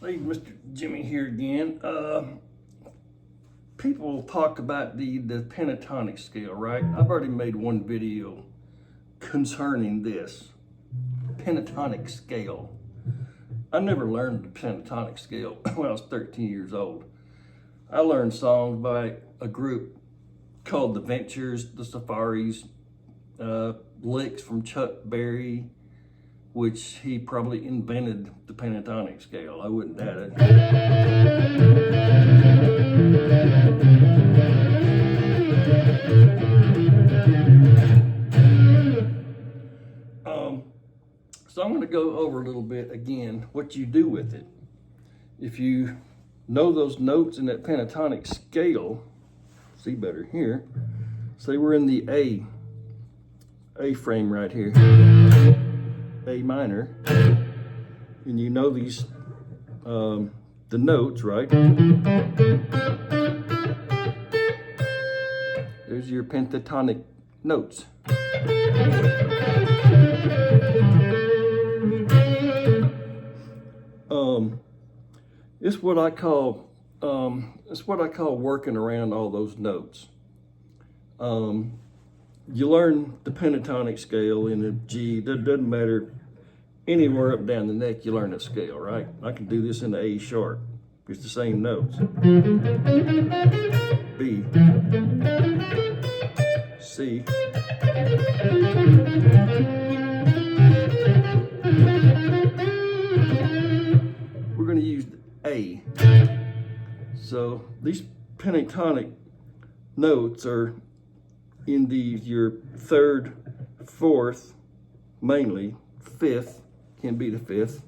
Hey, Mr. Jimmy here again. People talk about the pentatonic scale, right? I've already made one video concerning this pentatonic scale. I never learned the pentatonic scale when I was 13 years old. I learned songs by a group called the Ventures, the Safaris, licks from Chuck Berry, which he probably invented the pentatonic scale. I wouldn't doubt it. So I'm going to go over a little bit again what you do with it. If you know those notes in that pentatonic scale, see better here. Say we're in the A frame right here. A minor, and you know these the notes, right? There's your pentatonic notes. It's what I call working around all those notes. You learn the pentatonic scale in a G. That doesn't matter. Anywhere up down the neck, you learn a scale, right? I can do this in the A sharp. It's the same notes. B, C, we're going to use the A. So these pentatonic notes are in your third, fourth, mainly, fifth, can be the fifth.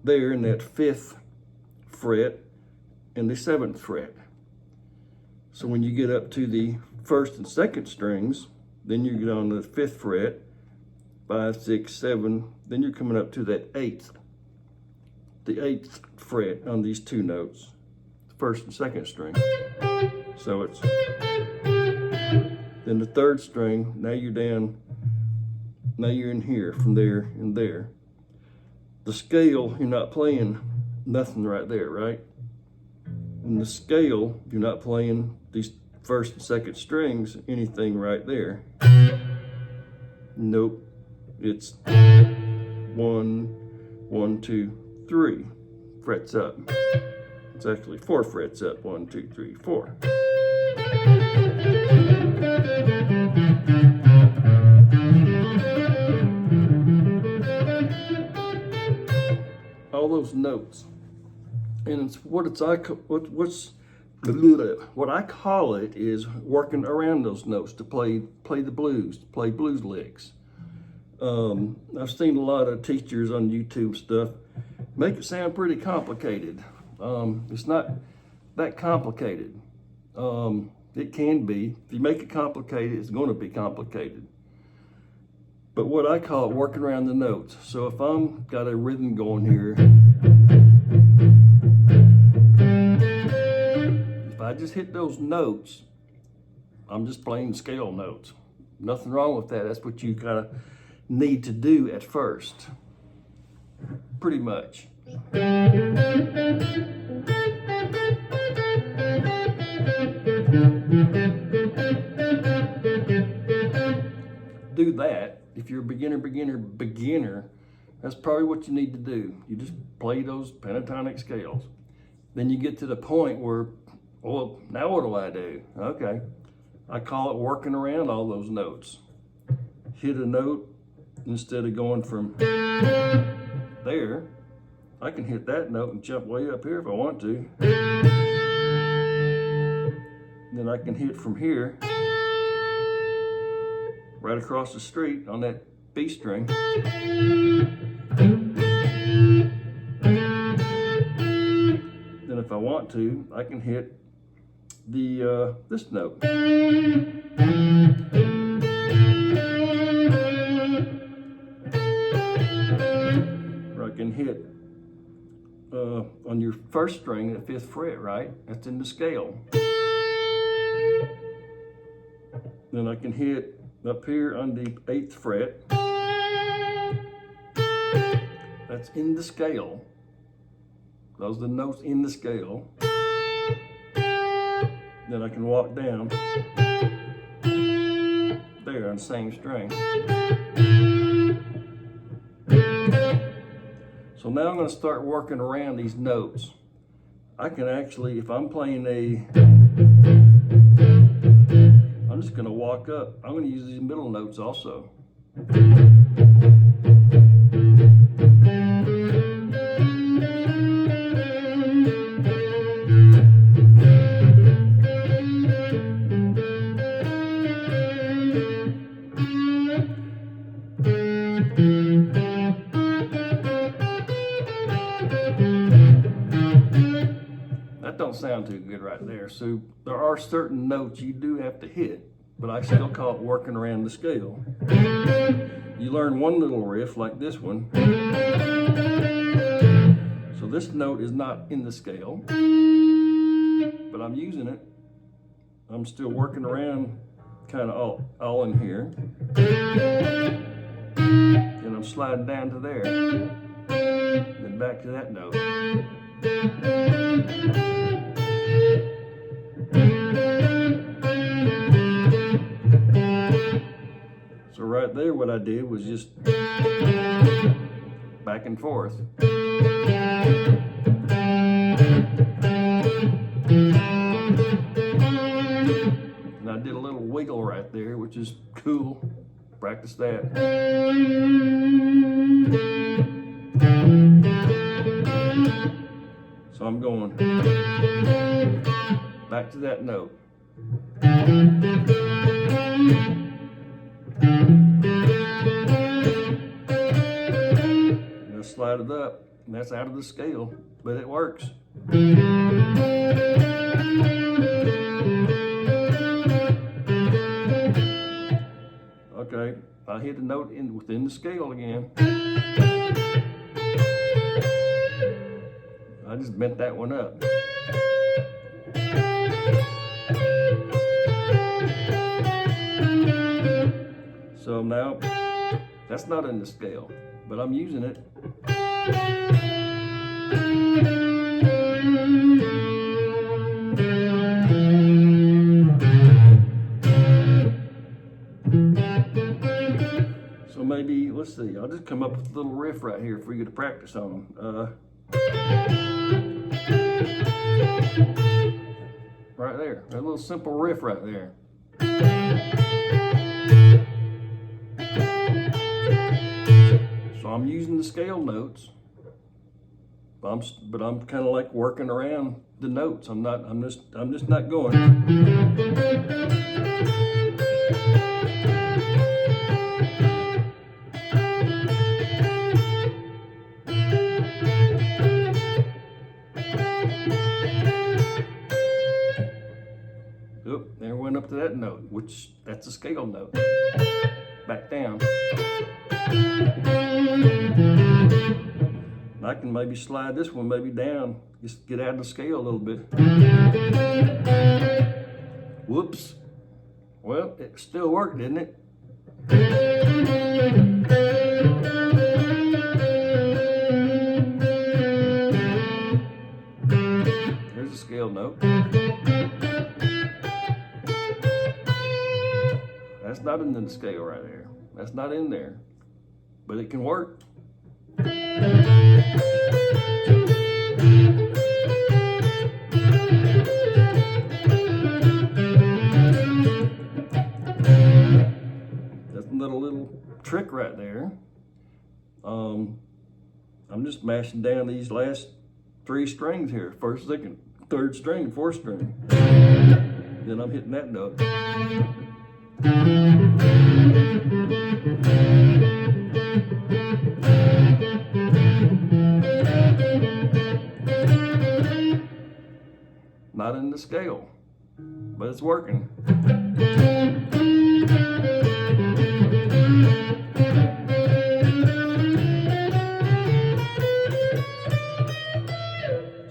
There in that fifth fret and the seventh fret. So when you get up to the first and second strings, then you get on the fifth fret, 5, 6, 7, then you're coming up to that eighth. The eighth fret on these two notes, first and second string. So it's then the third string, now you're down, now you're in here, from there and there. The scale, you're not playing nothing right there, right? In the scale, you're not playing these first and second strings, anything right there. Nope, it's 1, 1, 2, 3 frets up. It's actually 4 frets up, 1, 2, 3, 4. All those notes, and it's what I call it is working around those notes to play the blues, to play blues licks. I've seen a lot of teachers on YouTube stuff make it sound pretty complicated. It's not that complicated. It can be. If you make it complicated, it's going to be complicated. But what I call it, working around the notes. So if I'm got a rhythm going here, if I just hit those notes, I'm just playing scale notes. Nothing wrong with that. That's what you kind of need to do at first. Pretty much. Do that. If you're a beginner, that's probably what you need to do. You just play those pentatonic scales. Then you get to the point where, well, now what do I do? Okay, I call it working around all those notes. Hit a note, instead of going from there, I can hit that note and jump way up here if I want to. Then I can hit from here, right across the street on that B string. Then if I want to, I can hit the this note. Or I can hit on your first string, the fifth fret, right? That's in the scale. Then I can hit up here on the 8th fret. That's in the scale. Those are the notes in the scale. Then I can walk down there on the same string. So now I'm going to start working around these notes. I can actually, if I'm playing I'm just going to walk up. I'm going to use these middle notes also. That don't sound too good right there. So there are certain notes you do have to hit, but I still call it working around the scale. You learn one little riff like this one. So this note is not in the scale, but I'm using it. I'm still working around kind of all in here. Then I'm sliding down to there. Then back to that note. So right there what I did was just back and forth. And I did a little wiggle right there, which is cool. Practice that. So I'm going back to that note. Now slide it up, and that's out of the scale, but it works. Okay, I hit a note within the scale again. I just bent that one up. So now, that's not in the scale, but I'm using it. So maybe, let's see, I'll just come up with a little riff right here for you to practice on. Right there, a little simple riff right there. So I'm using the scale notes, but I'm kind of like working around the notes. I'm just not going. Oop, there went up to that note, which that's a scale note. Back down. I can maybe slide this one maybe down, just get out of the scale a little bit. Whoops. Well, it still worked, didn't it? There's a scale note. That's not in the scale right there. That's not in there, but it can work. That's another little trick right there. I'm just mashing down these last 3 strings here. First, second, third string, fourth string. Then I'm hitting that note. Not in the scale, but it's working.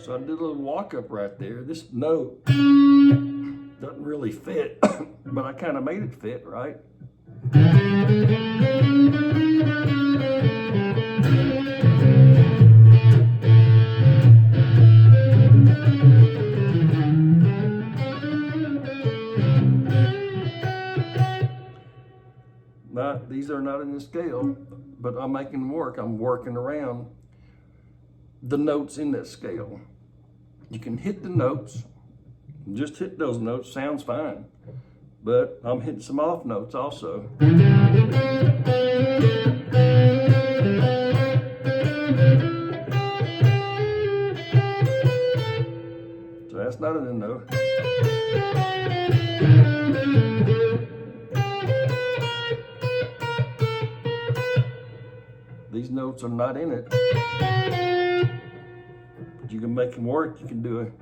So I did a little walk up right there. This note doesn't really fit, but I kind of made it fit, right? these are not in the scale, but I'm making them work. I'm working around the notes in that scale. You can hit the notes, just hit those notes, sounds fine. But I'm hitting some off notes also. So that's not an end note. These notes are not in it. But you can make them work. You can do it.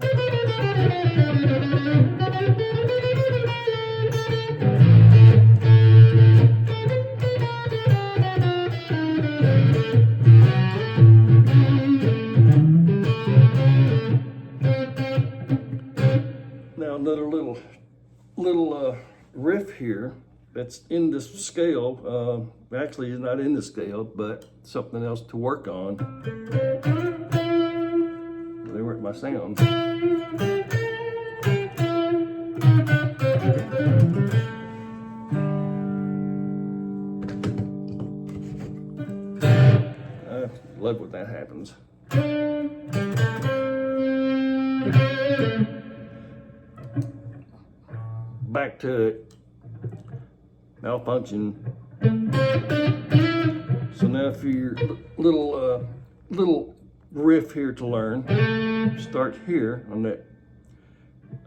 Now another little riff here that's in this scale. Actually, is not in the scale, but something else to work on. They weren't my sounds. I love when that happens. Back to it. Malfunction. So now for your little riff here to learn, start here on that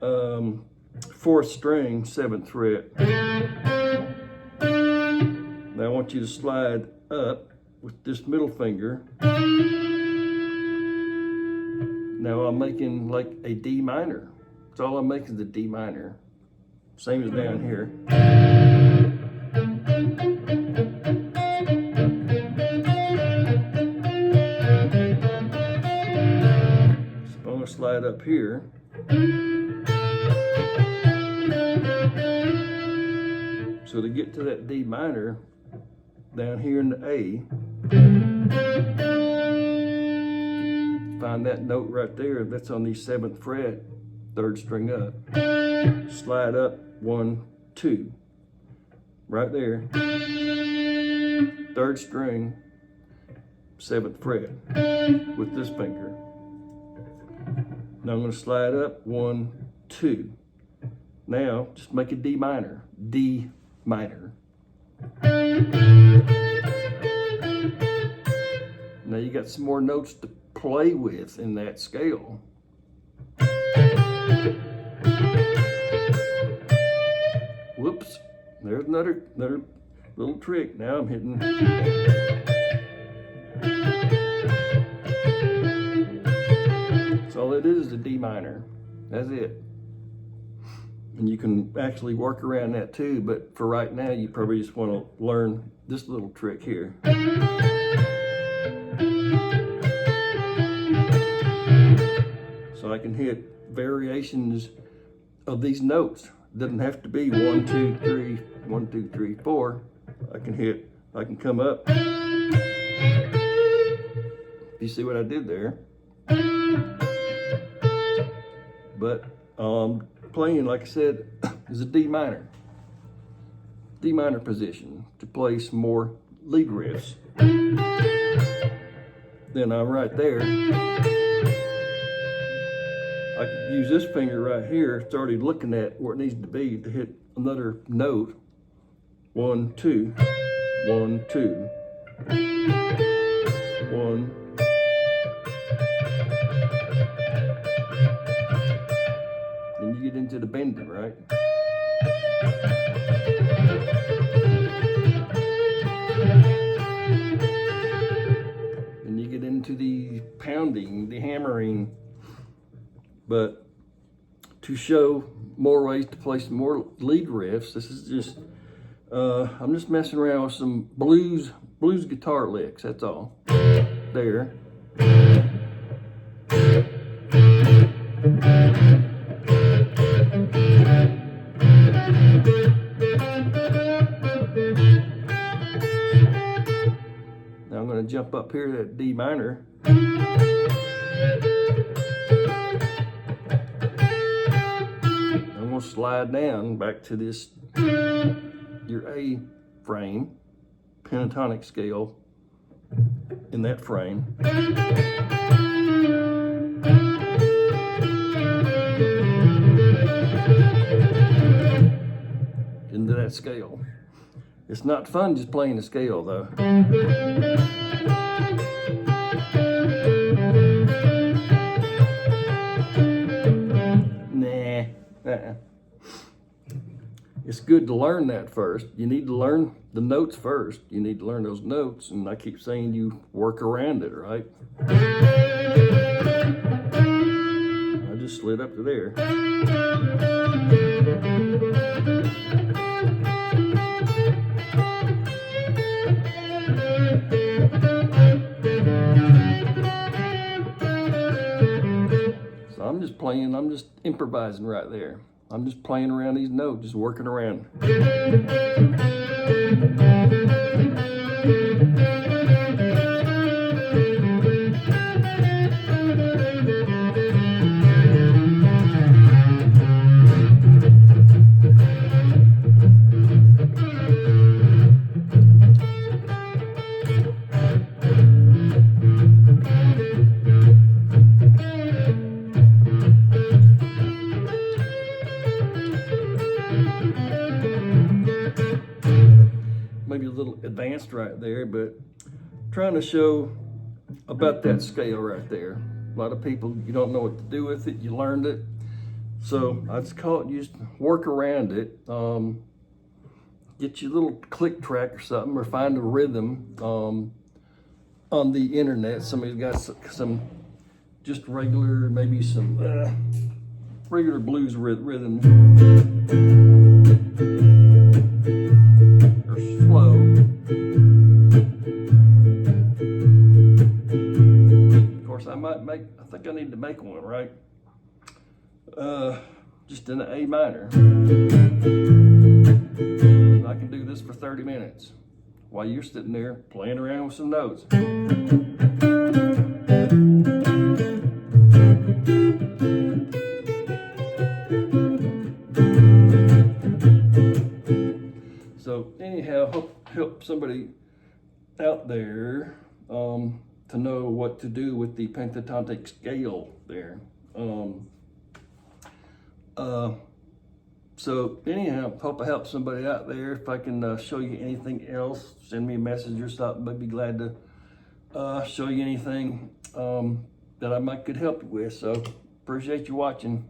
4th string, 7th fret. Now I want you to slide up with this middle finger. Now I'm making like a D minor. That's all I'm making is a D minor. Same as down here. So I'm gonna slide up here. So to get to that D minor, down here in the A, find that note right there, that's on the 7th fret, 3rd string up. Slide up 1, 2, right there, 3rd string, 7th fret with this finger. Now I'm going to slide up 1, 2. Now just make a D minor, D minor. Now you got some more notes to play with in that scale. Whoops, there's another little trick. Now I'm hitting. So all it is a D minor. That's it. And you can actually work around that too, but for right now, you probably just want to learn this little trick here. So I can hit variations of these notes. It doesn't have to be 1, 2, 3, 1, 2, 3, 4. I can come up. You see what I did there? But playing, like I said, is a D minor. D minor position to play some more lead riffs. Then I'm right there. I could use this finger right here. It's already looking at where it needs to be to hit another note. 1, 2, 1, 2, 1. Then you get into the bending, right? Then you get into the pounding, the hammering. But to show more ways to play some more lead riffs, this is just, I'm just messing around with some blues guitar licks, that's all. There. Now I'm going to jump up here to that D minor. Slide down back to this, your A frame, pentatonic scale in that frame. Into that scale. It's not fun just playing the scale though. It's good to learn that first. You need to learn the notes first. You need to learn those notes, and I keep saying you work around it, right? I just slid up to there. So I'm just playing, I'm just improvising right there. I'm just playing around these notes, just working around. Maybe a little advanced right there, but trying to show about that scale right there. A lot of people, you don't know what to do with it, you learned it. So I just call it, just work around it. Get your little click track or something, or find a rhythm on the internet. Somebody's got some just regular, maybe some regular blues rhythm. Slow. Of course, I think I need to make one, right? Just in an A minor. I can do this for 30 minutes while you're sitting there playing around with some notes. So anyhow, help somebody out there to know what to do with the pentatonic scale there. So anyhow, hope I help somebody out there. If I can show you anything else, send me a message or something. I'd be glad to show you anything that I could help you with. So appreciate you watching.